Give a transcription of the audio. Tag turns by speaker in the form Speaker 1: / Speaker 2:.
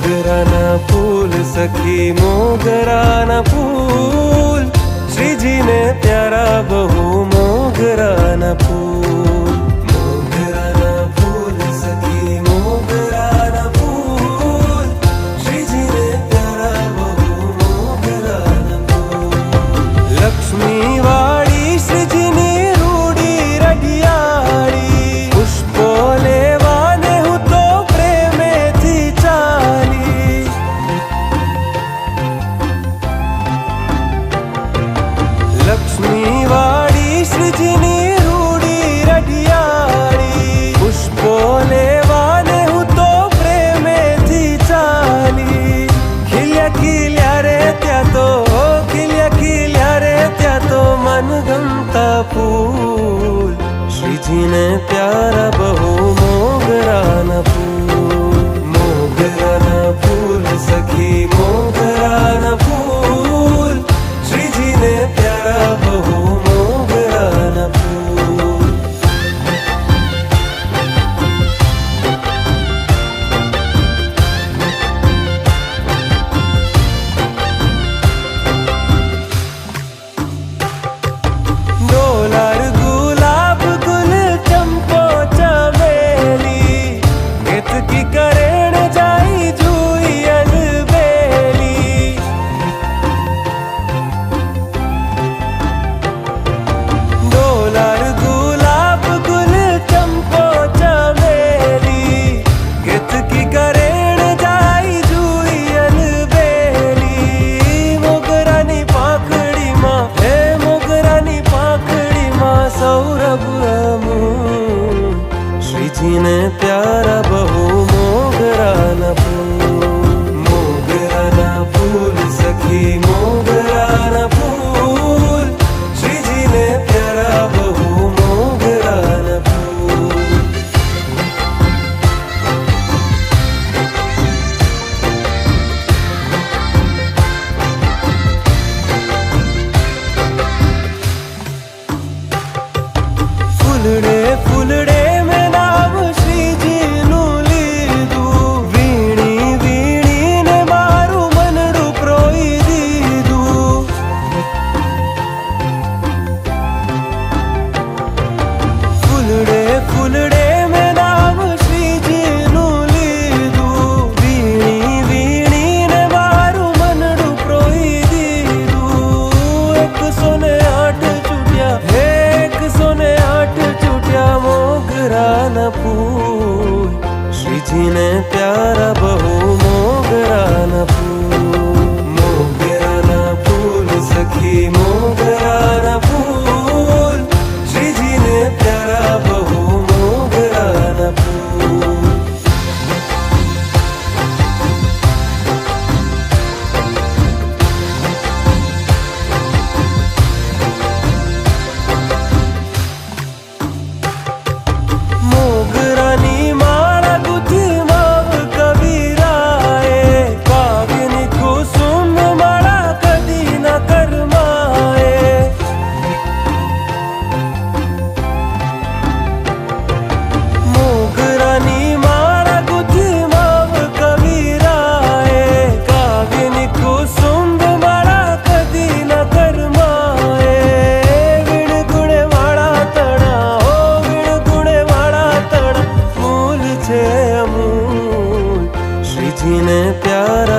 Speaker 1: मोगराना फूल सखी मोगराना फूल, श्रीजी ने प्यारा बहु मोगराना फूल। मोगराना फूल सखी मोगराना फूल, श्रीजी ने प्यारा बहु मोगराना फूल। लक्ष्मी वाड़ी श्रीजी ने रूड़ी रडियाड़ी, पुष्पो लेवाने हूँ तो प्रेमे थी चाली। लक्ष्मी वाड़ी श्रीजी ने रूड़ी रडियाड़ी, पुष्पो लेवाने हूँ तो प्रेमे थी चाली। खिल्या खिल्या रे त्या तो, खिल्या खिल्या रे त्या तो मन गमता फूल, श्रीजी ने प्यारा बहु मोगराना फूल। मोगराना फूल सखी मोगराना फूल, श्रीजी ने प्यारा बहु मोगराना फूल। डोलार गुलाब गुल चंपो चमेली, केतकी करेण जाई जुई अलबेली। डोलार गुलाब गुल चंपो चमेली, केतकी करेण जाई जुई अलबेली। मोगरानी पाखड़ी मां, हे मोगरानी पाखड़ी मां सौरभ अमूल, श्रीजी ने प्यारा बहु मोगराना फूल। मोगराना फूल सखी मोगराना फूल, श्रीजी ने प्यारा बहु मोगराना फूल। फुलड़े फुलड़े में नाम श्रीजी नु लीधु, वीणी वीणी ने मारू मनडू प्रोई दीधु। फुलड़े फुलड़े में नाम श्रीजी नु लीधु, वीणी वीणी ने मारू मनडू प्रोई दीधु। 108 चूटिया, 108 चूटिया मोगराना फूल, श्रीजी ने प्यारा बहु मोगराना फूल। मोगराना फूल सखी मोगराना फूल, श्रीजी ने प्यारा बहु मोगराना फूल। मोगरानी माळा गुथी माव कबीराए, काव्यनी कुसुम माळा कधी न करमाए। मोगरानी माळा गुथी माव कबीराए, काव्यनी कुसुम माळा कधी न करमाए। विणगुणे वाळा तणा, हो विणगुणे वाळा तणा, मूल छे अमूल, श्रीजी ने प्यारा